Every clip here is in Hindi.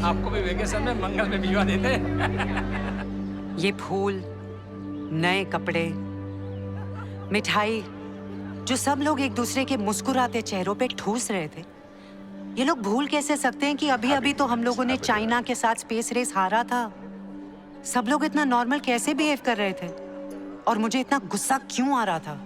आपको भी वेकेशन में मंगल में भिजवा देते। ये फूल, नए कपड़े, मिठाई, जो सब लोग एक दूसरे के मुस्कुराते चेहरों पे ठूस रहे थे, ये लोग भूल कैसे सकते हैं कि अभी अभी तो हम लोगों ने चाइना के साथ स्पेस रेस हारा था। सब लोग इतना नॉर्मल कैसे बिहेव कर रहे थे और मुझे इतना गुस्सा क्यों आ रहा था?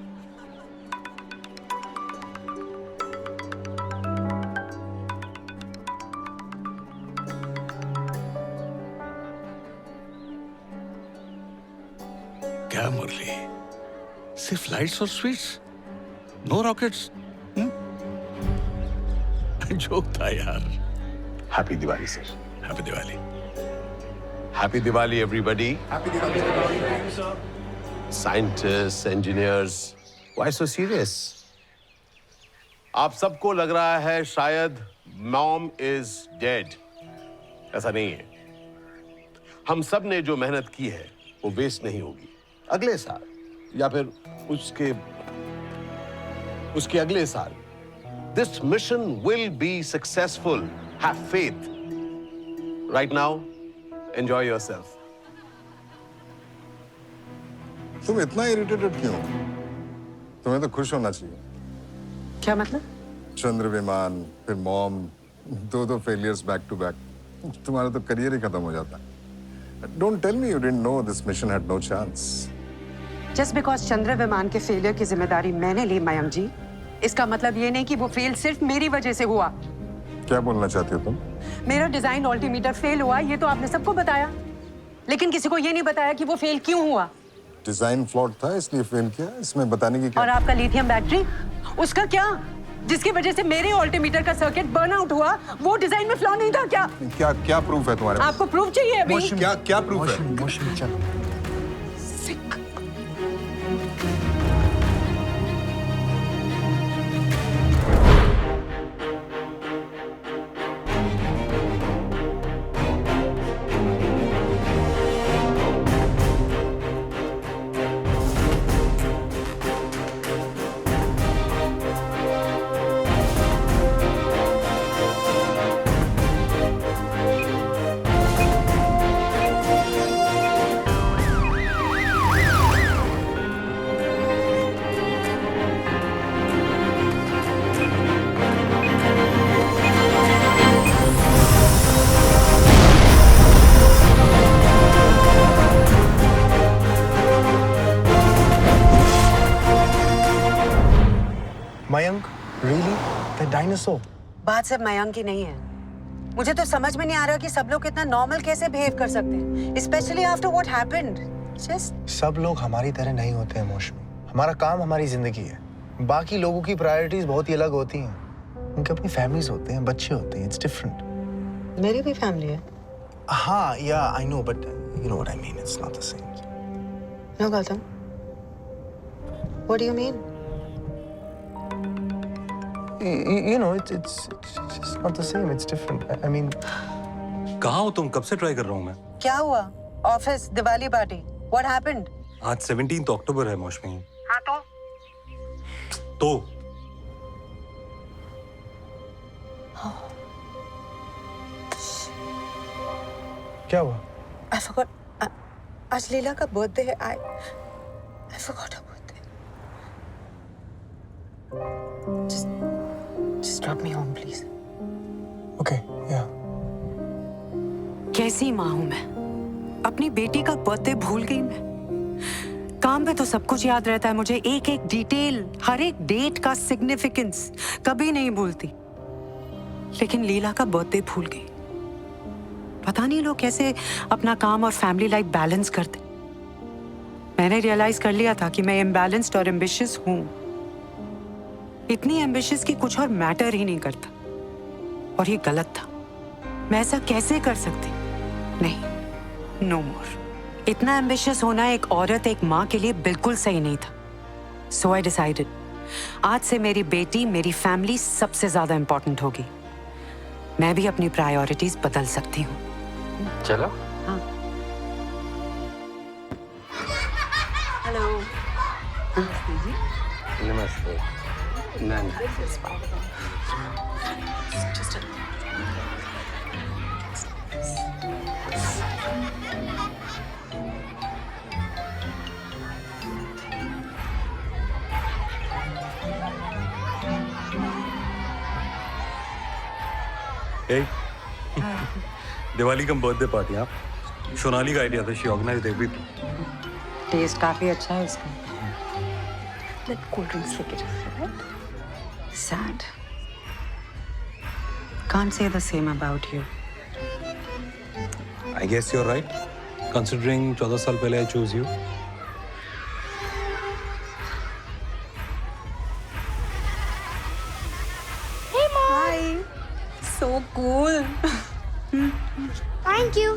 क्या मुरली, सिर्फ लाइट्स और स्वीट्स, नो रॉकेट्स? जोक था यार। Happy Diwali sir. Happy Diwali. Happy Diwali everybody. Happy Diwali sir. Scientist, engineers, why so serious? आप सबको लग रहा है शायद मॉम इज डेड। ऐसा नहीं है। हम सब ने जो मेहनत की है वो वेस्ट नहीं होगी। अगले साल या फिर उसके अगले साल this mission will be successful. Have faith. Right now, enjoy yourself. तुम इतना इरिटेटेड क्यों? तुम्हें तो खुश होना चाहिए। क्या मतलब? चंद्र विमान, फिर मॉम, दो फेलियर्स बैक टू बैक। तुम्हारा तो करियर ही खत्म हो जाता। Don't tell me you didn't know this mission had no chance. Just because चंद्र विमान के फेलियर की जिम्मेदारी मैंने ली मयंक जी, इसका मतलब ये नहीं कि वो फेल सिर्फ मेरी वजह से हुआ। क्या बोलना चाहती हो तुम? मेरा डिजाइन ऑल्टीमीटर फेल हुआ, ये तो आपने सबको बताया, लेकिन किसी को ये नहीं बताया कि वो फेल क्यों हुआ। डिजाइन फ्लॉट था इसलिए फेल किया, इसमें बताने की क्या? और आपका लिथियम बैटरी, उसका क्या? जिसकी वजह से मेरे ऑल्टीमीटर का सर्किट बर्न आउट हुआ, वो डिजाइन में फ्लॉ नहीं था क्या? क्या प्रूफ है तुम्हारे पास? आपको प्रूफ चाहिए अभी? क्या प्रूफ है? मयंक, really? The dinosaur? बात सिर्फ मयंक की नहीं है। मुझे तो समझ में नहीं आ रहा कि सब लोग इतना नॉर्मल कैसे बिहेव कर सकते हैं, स्पेशली आफ्टर व्हाट हैपेंड। सब लोग हमारी तरह नहीं होते हैं मौसमी। हमारा काम हमारी जिंदगी है। बाकी लोगों की प्रायोरिटीज बहुत ही अलग होती हैं। उनके अपनी फैमिलीज होते हैं, बच्चे होते हैं। It's different. मेरी भी फैमिली है। हाँ, yeah I know, but you know what I mean, it's not the same. No Gautam, what do you mean? You know, it's just not the same. It's different. I mean, कहाँ हो तुम? कब से ट्राई कर रहा हूँ मैं। क्या हुआ? Office, Diwali party, what happened? आज 17 अक्टूबर है मौसमी। हाँ तो क्या हुआ? I forgot. आज लीला का बर्थडे है। I forgot her birthday. Just drop me home, please. Okay, yeah. कैसी माँ हूँ मैं? अपनी बेटी का बर्थडे भूल गई मैं। काम पे तो सब कुछ याद रहता है मुझे, एक एक डिटेल, हर एक डेट का सिग्निफिकेंस कभी नहीं भूलती, लेकिन लीला का बर्थडे भूल गई। पता नहीं लोग कैसे अपना काम और फैमिली लाइफ बैलेंस करते। मैंने रियलाइज कर लिया था कि मैं इम्बैलेंस्ड और एम्बिशियस हूँ, इतनी एम्बिशियस कि कुछ और मैटर ही नहीं करता, और ये गलत था। मैं ऐसा कैसे कर सकती? नहीं, नो मोर। इतना एम्बिशियस होना एक औरत, एक माँ के लिए बिल्कुल सही नहीं था। सो आई डिसाइडेड, आज से मेरी बेटी, मेरी फैमिली सबसे ज्यादा इंपॉर्टेंट होगी। मैं भी अपनी प्रायोरिटीज बदल सकती हूँ। चलो। हाँ। हेलो। नमस्ते जी। नमस्ते। Hey. दिवाली का बर्थडे पार्टी हाँ सोनाली का आइडिया था शी ऑर्गेनाइज्ड एवरीथिंग टेस्ट काफी अच्छा है इसका। कोल्ड ड्रिंक्स लेके जाओ। Sad. Can't say the same about you. I guess you're right considering 14 साल पहले I chose you So cool. Thank you.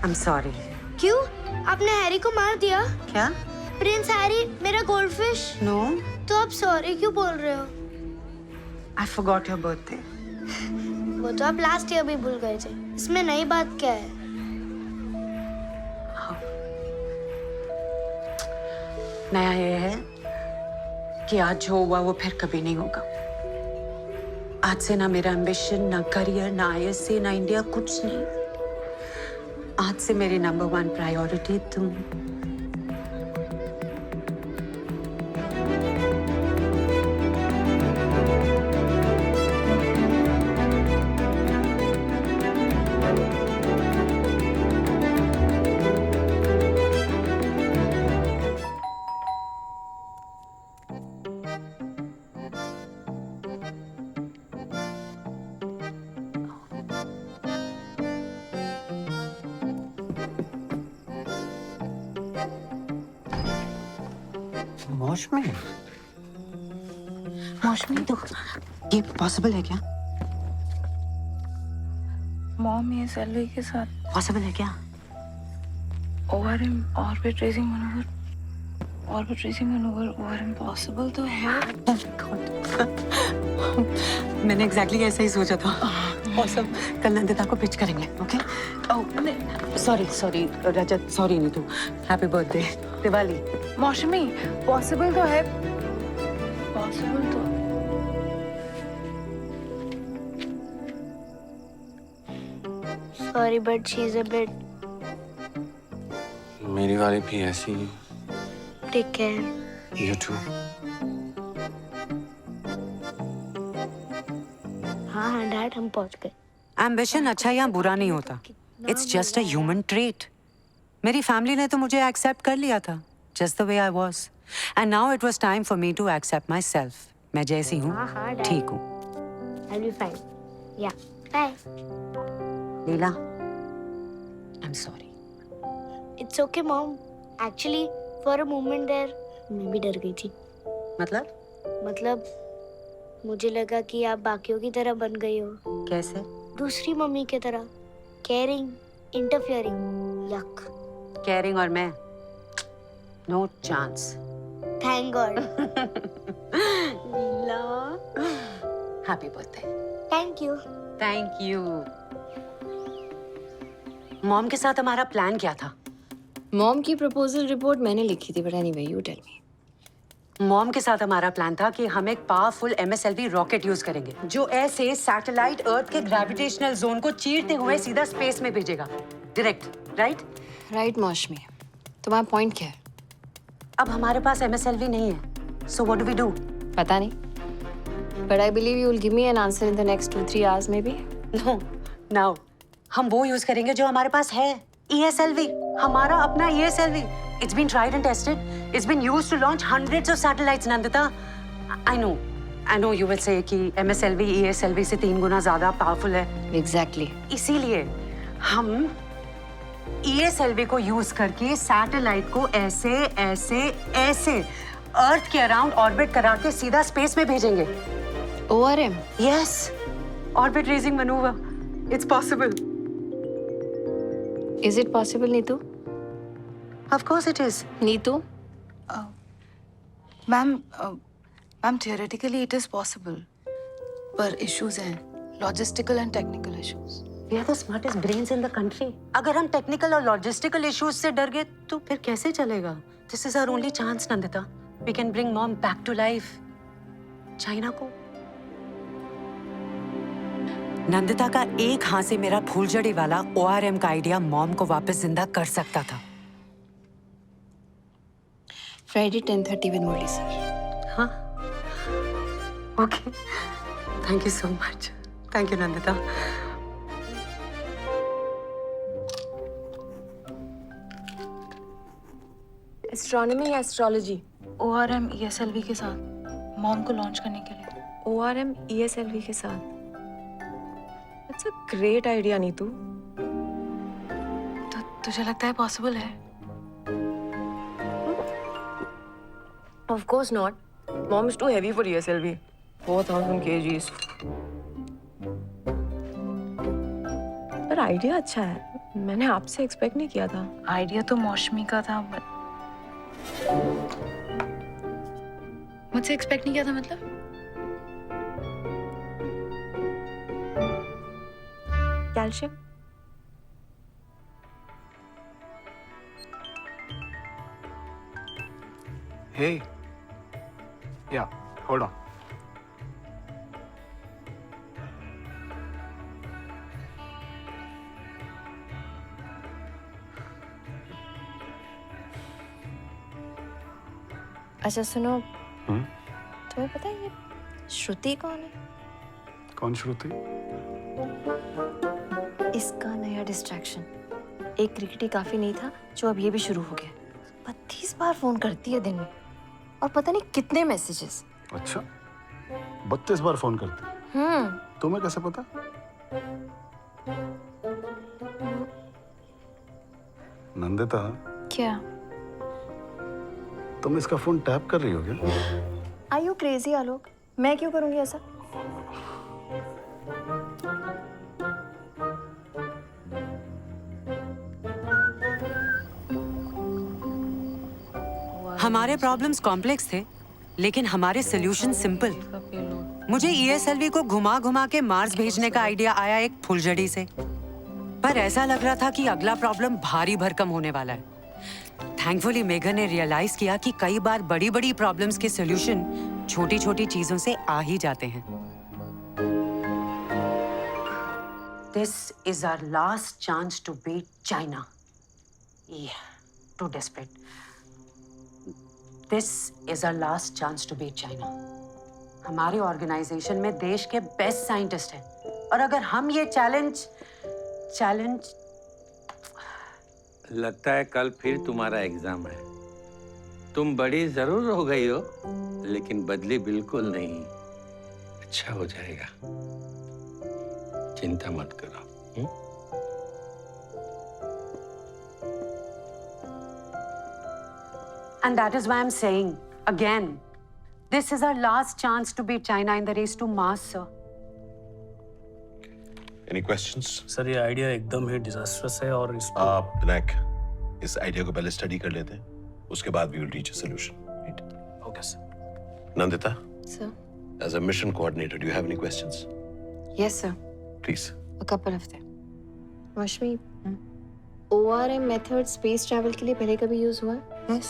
I'm sorry. क्यों? आपने हैरी को मार दिया? क्या? प्रिंस हैरी मेरा गोल्डफिश। No. तो आप सॉरी क्यों बोल रहे हो? I forgot your birthday. वो तो आप लास्ट ईयर भी भूल गए थे। इसमें नई बात क्या है? नया ये है कि आज जो हुआ वो फिर कभी नहीं होगा। आज से ना मेरा एम्बिशन, ना करियर, ना ISC, ना इंडिया, कुछ नहीं। आज से मेरी नंबर 1 प्रायोरिटी तुम। मौसमी तो ये पॉसिबल है क्या? मॉम ये सेल्वी के साथ पॉसिबल है क्या? ORM orbit racing manoeuvre ORM possible तो है। मैंने एग्जैक्टली ऐसा ही सोचा था। Awesome. कल नंदिता को पिच करेंगे, okay? Sorry Rajat, sorry Neetu. Happy birthday Diwali. Mausami possible तो है, पॉसिबल तो। Sorry, but she's a bit. मेरी वाली भी ऐसी ही। Take care. You too. हाँ डैड हम पहुंच गए। एम्बिशन अच्छा या बुरा नहीं होता। It's just a human trait. मेरी फैमिली ने तो मुझे एक्सेप्ट कर लिया था, just the way I was. And now it was time for me to accept my self. मैं जैसी हूँ हाँ, ठीक हूँ। I'll be fine. Yeah. Bye. Leela, I am sorry. It's okay, Mom. Actually, for a moment there, मैं भी डर गई थी। मतलब मुझे लगा कि आप बाकियों की तरह बन गई हो। कैसे? दूसरी मम्मी की तरह। Caring, interfering. Yuck. केयरिंग और मैं, no chance. Thank God. Leela, happy birthday. Thank you. Thank you. Mom के साथ हमारा प्लान क्या था? मॉम की प्रपोजल रिपोर्ट मैंने लिखी थी, but anyway you tell me. Mom के साथ हमारा प्लान था कि हम एक पावरफुल MSLV रॉकेट यूज करेंगे जो ऐसे सैटेलाइट अर्थ के ग्रेविटेशनल जोन को चीरते हुए सीधा स्पेस में भेजेगा, डायरेक्ट, राइट? मौसमी, तुम्हारा पॉइंट क्या है? अब हमारे पास MSLV नहीं है, so what do we do? पता नहीं, but I believe you will give me an answer in the next 2-3 hours maybe. No, now हम वो यूज करेंगे जो हमारे पास है, ESLV, हमारा अपना ESLV। It's been tried and tested. It's been used to launch hundreds of satellites, Nandita. I know you will say कि MSLV ESLV से 3 गुना ज्यादा पावरफुल है। एग्जैक्टली। इसीलिए हम ESLV को यूज करके सैटेलाइट को ऐसे अर्थ के अराउंड ऑर्बिट करा के सीधा स्पेस में भेजेंगे। ORM? Yes, orbit raising maneuver. It's possible. Is it possible, Neetu? Of course it is. Neetu? Ma'am theoretically it is possible, पर इश्यूज हैं, logistical and technical issues. We are the smartest brains in the country. अगर हम टेक्निकल और लॉजिस्टिकल इश्यूज से डर गए तो फिर कैसे चलेगा? This is our only chance, Nandita. We can bring mom back to life. China को। नंदिता का एक हाथ से मेरा फूलझड़ी वाला ORM का आइडिया मॉम को वापस जिंदा कर सकता था। Friday 10:30 with Murli sir. हाँ, okay. Thank you so much. Thank you Nandita. Astronomy या एस्ट्रोलॉजी? ORM ESLV के साथ मॉम को लॉन्च करने के लिए। ORM ESLV के साथ? That's a great idea, Neetu. तो तुझे लगता है पॉसिबल है? Of course not. Mom is too heavy for ESLV. 4,000 kgs. पर आइडिया अच्छा है। मैंने आपसे एक्सपेक्ट नहीं किया था। आइडिया तो मौसमी का था, बट मुझसे एक्सपेक्ट नहीं किया था मतलब? Calcium? Hey. Yeah, hold on. अच्छा सुनो, तुम्हें पता है ये श्रुति कौन है? कौन श्रुति? इसका नया डिस्ट्रैक्शन। एक क्रिकेट ही काफी नहीं था, जो अब ये भी शुरू हो गया। 32 बार फोन करती है दिन में, और पता नहीं कितने मैसेजेस। अच्छा, 32 बार फोन करती? तुम्हें कैसे पता? नंदिता, क्या? तुम इसका फोन टैप कर रही हो क्या? Are you crazy, आलोक? मैं क्यों करूंगी ऐसा? हमारे प्रॉब्लम्स कॉम्प्लेक्स थे, लेकिन हमारे सॉल्यूशन सिंपल। मुझे ESLV को घुमा घुमा के मार्स भेजने का आइडिया आया एक फुलझड़ी से, पर ऐसा लग रहा था कि अगला प्रॉब्लम भारी भरकम होने वाला है। थैंकफुली मेघन ने रियलाइज किया कि कई बार बड़ी बड़ी प्रॉब्लम्स के सॉल्यूशन छोटी छोटी चीजों से आ ही जाते हैं। This is our last chance to beat China. Yeah, too desperate. This is our last chance to beat China. हमारे ऑर्गेनाइजेशन में देश के बेस्ट साइंटिस्ट हैं, और अगर हम ये चैलेंज लगता है कल फिर तुम्हारा एग्जाम है। तुम बड़ी जरूर हो गई हो, लेकिन बदली बिल्कुल नहीं। अच्छा हो जाएगा, चिंता मत करो। And that is why I'm saying again, this is our last chance to beat China in the race to Mars, sir. Any questions? Sir, ये आइडिया एकदम ही डिजास्टरस है, और इस विनायक, इस आइडिया को पहले स्टडी कर लेते हैं, उसके बाद we will reach a solution. Right? Okay sir. Nandita, Sir? as a mission coordinator, do you have any questions? Yes, sir. Please. A couple of them. मौसमी, ORM मेथड स्पेस ट्रैवल के लिए पहले कभी यूज हुआ है? Yes.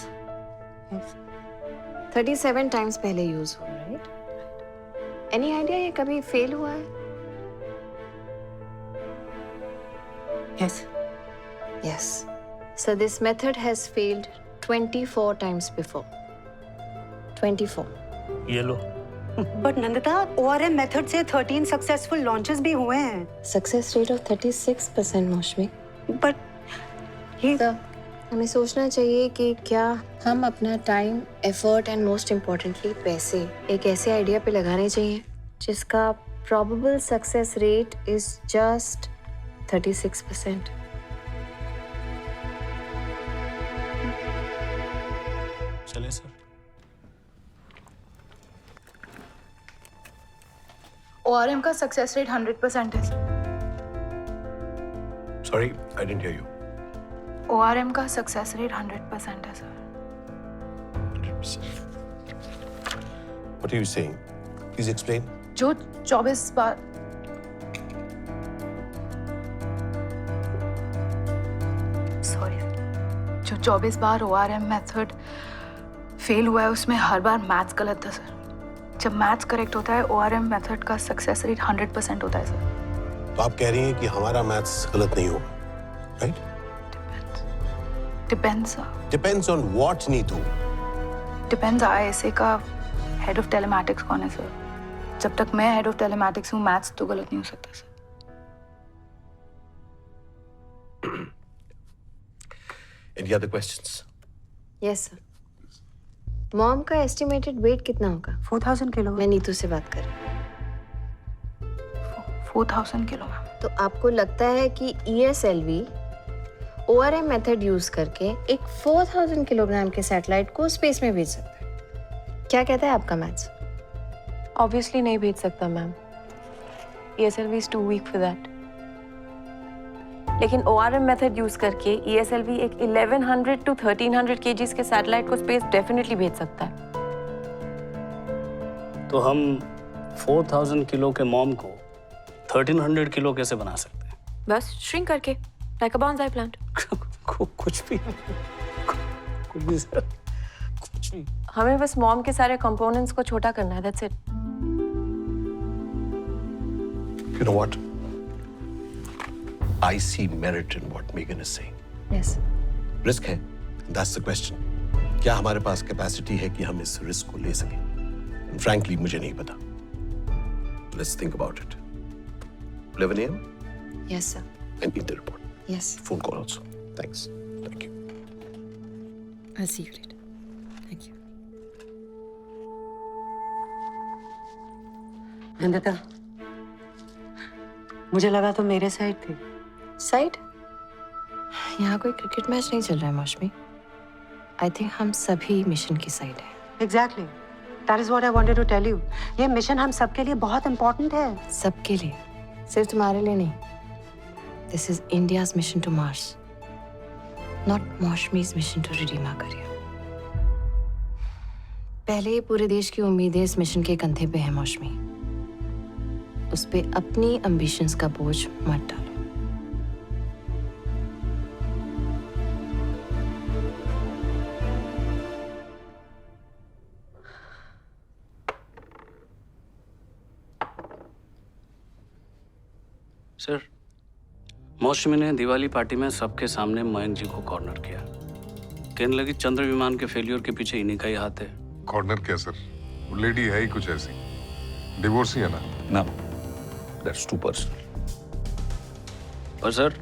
Yes. 37 टाइम्स पहले यूज हुआ, राइट? एनी आइडिया ये कभी फेल हुआ है? Yes. Yes. So this method has failed 24 times before. 24. ये लो। But Nandita, ORM मेथड से 13 सक्सेसफुल लॉन्चेस भी हुए हैं। Success rate of 36%, मौसमी। But ये तो हमें सोचना चाहिए कि क्या हम अपना time, effort and most importantly पैसे एक ऐसे आइडिया पे लगाने चाहिए जिसका probable success rate is just 36%। चले सर। ORM का सक्सेस रेट 100% है। Sorry, I didn't hear you. ORM का सक्सेस रेट 100% है sir. 100%. What are you saying? Please explain. जो 24 बार जो 24 बार ORM मेथड फेल हुआ है, उसमें हर बार मैथ्स गलत था सर। जब मैथ्स करेक्ट होता है, ORM मेथड का सक्सेस रेट 100% होता है सर। तो आप कह रही हैं कि हमारा मैथ्स गलत नहीं होगा, right? Depends sir. Depends on what, Neetu? Depends ISA का हेड ऑफ टेलीमैटिक्स कौन है सर। जब तक मैं हेड ऑफ टेलीमैटिक्स हूँ मैथ्स तो गलत नहीं हो सकता sir. Any other questions? Yes sir. Mom का एस्टिमेटेड वेट कितना होगा? 4000 किलो। मैं नीतू से बात कर रही हूँ। 4000 किलो मैम। तो आपको लगता है कि ESLV ORM मेथड यूज करके एक 4000 किलोग्राम के सैटेलाइट को स्पेस में भेज सकता है? क्या कहता है आपका मैथ्स? ऑब्वियसली नहीं भेज सकता ma'am. ESLV is too weak for that. लेकिन ORM मेथड यूज करके ESLV एक 1100 to 1300 kgs के सैटेलाइट को स्पेस डेफिनेटली भेज सकता है। तो हम 4000 किलो के मॉम को 1300 किलो कैसे बना सकते हैं? बस श्रिंक करके, लाइक अ बॉन्साई प्लांट। कुछ भी सर, कुछ भी। हमें बस मॉम के सारे कंपोनेंट्स को छोटा करना है, that's it. You know what? I see merit in what Megan is saying. Yes. Risk है, that's the question. क्या हमारे पास कैपेसिटी है कि हम इस रिस्क को ले सकें? And frankly, मुझे नहीं पता. Let's think about it. 11 a.m. Yes sir. and need the report. Yes. Phone call also. Thanks. Thank you. I'll see you later. Thank you. Nandita, मुझे लगा तो मेरे साइड थी। साइड? यहाँ कोई क्रिकेट मैच नहीं चल रहा है मौसमी। आई थिंक हम सभी मिशन की साइड हैं। Exactly, that is what I wanted to tell you. ये मिशन हम सबके लिए बहुत इंपॉर्टेंट है। सबके लिए, सिर्फ तुम्हारे लिए नहीं। This is India's mission to Mars, not Mausami's mission to redeem our career. पहले ही पूरे देश की उम्मीदें इस मिशन के कंधे पे है मौसमी। उस पे अपनी एम्बिशंस का बोझ मत डालो। सर, मौसमी ने दिवाली पार्टी में सबके सामने मयंक जी को कॉर्नर किया। कहने लगी चंद्र विमान के फेलियर के पीछे इन्हीं का ही हाथ है। कॉर्नर क्या सर? वो लेडी है ही कुछ ऐसी, डिवोर्स ही है ना। No, that's too personal. पर सर,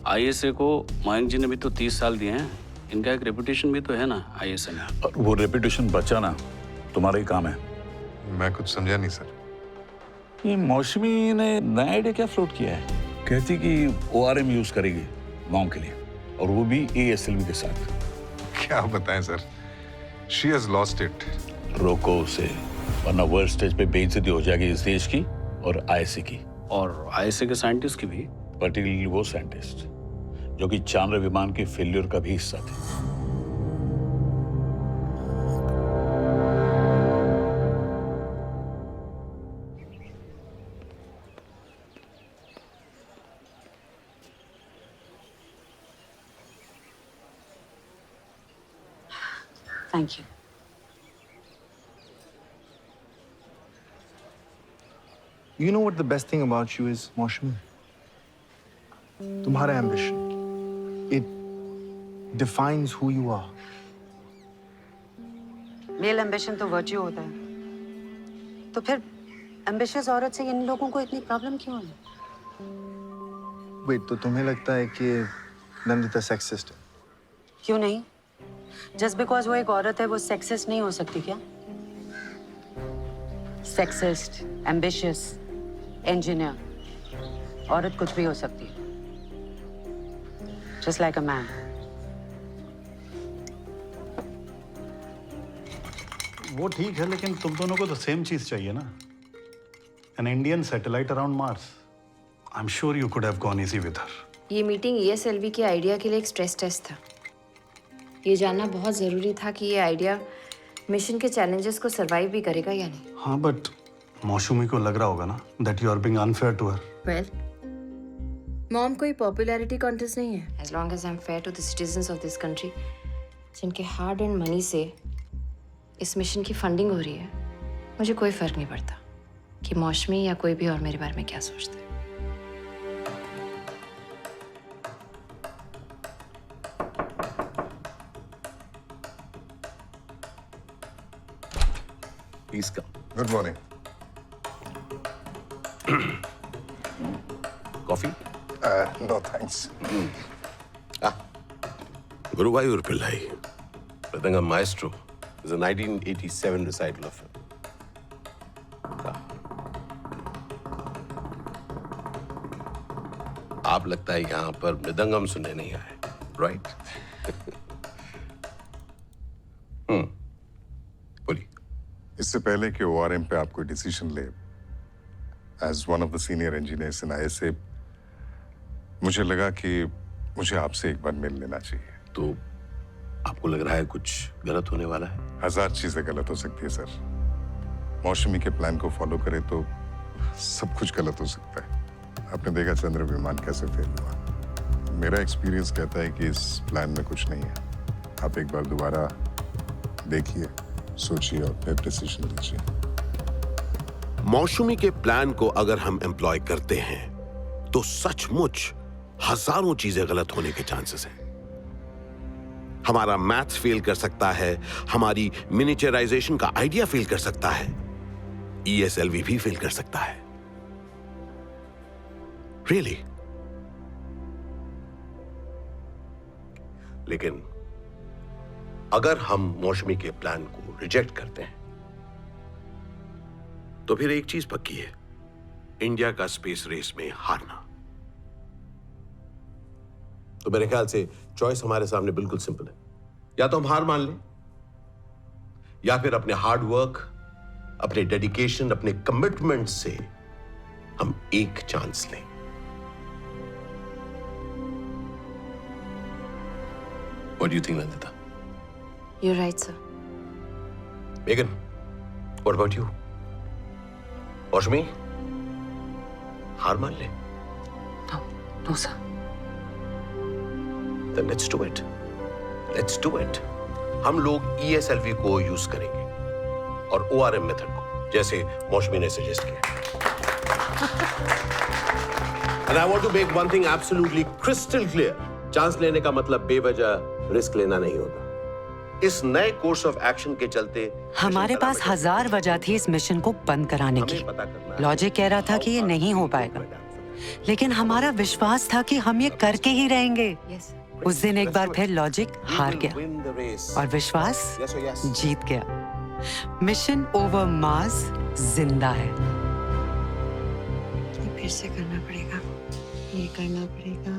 ISA को मयंक जी ने भी तो 30 साल दिए हैं। इनका एक रेपुटेशन भी तो है ना ISA में। और वो रेपुटेशन बचाना तुम्हारा ही काम है। मैं कुछ समझा नहीं सर। ये मौसमी ने नया आइडिया क्या फ्लोट किया है? कहती कि ORM यूज करेगी मॉम के लिए, और वो भी ASLV के साथ। क्या बताएं sir, she has lost it. रोको उसे, वरना वर्ल्ड स्टेज पे बेइज्जती हो जाएगी इस देश की और ISA की। और ISA के साइंटिस्ट की भी। पर्टिकुलरली वो साइंटिस्ट जो कि चांद्र विमान के फेल्यूर का भी हिस्सा थे। Thank you. You know what the best thing about you is, Maushami? तुम्हारा ambition. It defines who you are. Male ambition तो वर्च्यू होता है। तो फिर एम्बिशियस औरत से इन लोगों को इतनी प्रॉब्लम क्यों है? Wait, तो तुम्हें लगता है कि नंदिता sexist है? क्यों नहीं? जस्ट बिकॉज वो एक औरत है वो सेक्सिस्ट नहीं हो सकती क्या? सेक्सिस्ट, एम्बिशियस, इंजीनियर, औरत कुछ भी हो सकती है। Just like a man. वो ठीक है, लेकिन तुम दोनों को तो सेम चीज चाहिए ना। An Indian satellite around Mars. I am sure you could have gone easy with her. ये मीटिंग ESLV के आइडिया के लिए एक स्ट्रेस टेस्ट था। ये जानना बहुत जरूरी था कि ये आइडिया मिशन के चैलेंजेस को सरवाइव भी करेगा या नहीं। हाँ, बट मौसमी को लग रहा होगा ना that you are being unfair to her. Well, mom कोई पॉपुलैरिटी कॉन्टेस्ट नहीं है। As long as I am fair to the citizens of this country, जिनके हार्ड एंड मनी से इस मिशन की फंडिंग हो रही है, मुझे कोई फर्क नहीं पड़ता कि मौसमी या कोई भी और मेरे बारे में क्या सोचता है। Please come. Good morning. Coffee? No thanks. Guruvayur Pillai, Mridangam Maestro, is a 1987 recital of him. आप लगता है यहाँ पर मृदंगम सुनने नहीं आए, राइट? बोलिए। इससे पहले कि ORM पे आप कोई डिसीजन ले, as one of the senior engineers in ISA, मुझे लगा कि मुझे आपसे एक बार मिल लेना चाहिए। तो आपको लग रहा है कुछ गलत होने वाला है? 1000 चीजें गलत हो सकती है सर। मौसमी के प्लान को फॉलो करें तो सब कुछ गलत हो सकता है। आपने देखा चंद्र विमान कैसे फेल हुआ। मेरा एक्सपीरियंस कहता है कि इस प्लान में कुछ नहीं है। आप एक बार दोबारा देखिए, सोचिए और फिर डिसीजन लीजिए। मौसमी के प्लान को अगर हम एम्प्लॉय करते हैं तो सचमुच हजारों चीजें गलत होने के चांसेस हैं। हमारा मैथ्स फेल कर सकता है, हमारी मिनिचराइजेशन का आइडिया फेल कर सकता है, ESLV भी फेल कर सकता है। रियली? लेकिन अगर हम मौसमी के प्लान को रिजेक्ट करते हैं तो फिर एक चीज पक्की है, इंडिया का स्पेस रेस में हारना। तो मेरे ख्याल से चॉइस हमारे सामने बिल्कुल सिंपल है। या तो हम हार मान लें, या फिर अपने हार्ड वर्क, अपने डेडिकेशन, अपने कमिटमेंट से हम एक चांस लें। What do you think, Nandita? You're right, sir. Megan, what about you? Maushmi, हार मान ले? No, sir. Then let's do it. Let's do it. हम लोग ESLV को यूज करेंगे और ORM मेथड को, जैसे मौसमी ने सजेस्ट किया। And I want to make one thing absolutely crystal clear. Chance लेने का मतलब बेवजह रिस्क लेना नहीं होगा। इस नए कोर्स ऑफ एक्शन के चलते हमारे पास 1000 वजह थी इस मिशन को बंद कराने की। लॉजिक कह रहा था कि ये नहीं हो पाएगा, लेकिन हमारा विश्वास था कि हम ये करके ही रहेंगे। उस दिन एक बार फिर लॉजिक हार गया और विश्वास जीत गया। मिशन ओवर मार्स जिंदा है। फिर से करना पड़ेगा, ये करना पड़ेगा।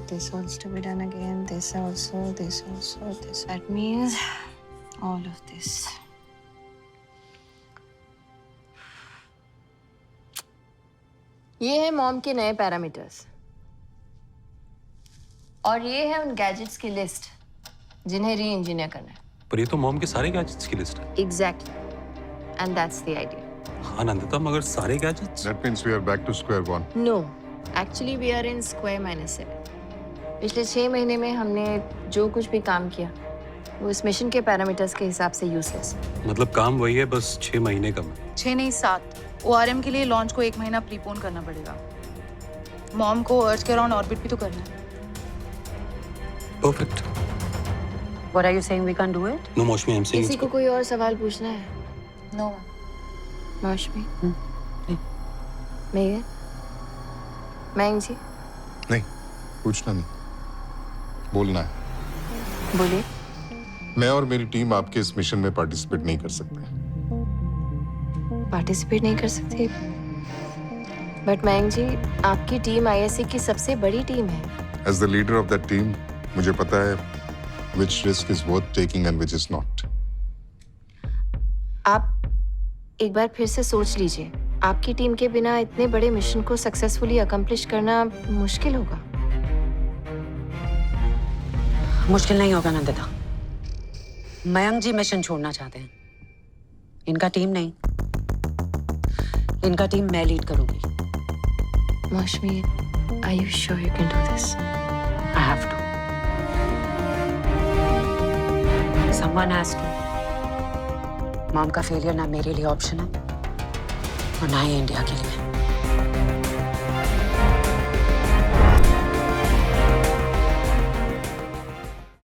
This wants to be done again. This also, this also, this. That means all of this. ये है मॉम के नए पैरामीटर्स और ये है उन गैजेट्स की लिस्ट जिन्हें री इंजीनियर करना है। पर ये तो मॉम के सारे गैजेट्स की लिस्ट है। Exactly. And that's the idea. हाँ नंदिता, मगर सारे gadgets? That means we are back to square one. No, actually we are in square -7. पिछले 6 महीने में हमने जो कुछ भी काम किया वो इस मिशन के पैरामीटर्स के हिसाब से यूजलेस है। मतलब काम वही है, बस 6 महीने कम है। 6 नहीं 7। ORM के लिए लॉन्च को 1 महीना प्रीपोन करना पड़ेगा। मॉम को अर्थ के अराउंड ऑर्बिट भी तो करना है। Perfect. What are you saying we can't do it? No, मौसमी, I'm saying किसी को कोई और सवाल पूछना है? नो। मौसमी? मेघन? मैंग जी? नहीं, पूछना नहीं, बोलना है। बोलिए। मैं और मेरी टीम आपके इस मिशन में पार्टिसिपेट नहीं कर सकते। पार्टिसिपेट नहीं कर सकते? बट मैंग जी, आपकी टीम ISA की सबसे बड़ी टीम है। As the leader of that team, मुझे पता है which risk is worth taking and which is not. आप एक बार फिर से सोच लीजिए। आपकी टीम के बिना इतने बड़े मिशन को सक्सेसफुली अकम्प्लिश करना मुश्किल होगा। मुश्किल नहीं होगा नंदिता। मयंक जी मिशन छोड़ना चाहते हैं, इनका टीम नहीं। इनका टीम मैं लीड करूंगी। मौसमी, are you sure you can do this? I have to. Someone has to. Mom का फेलियर ना मेरे लिए ऑप्शन है और ना ही इंडिया के लिए।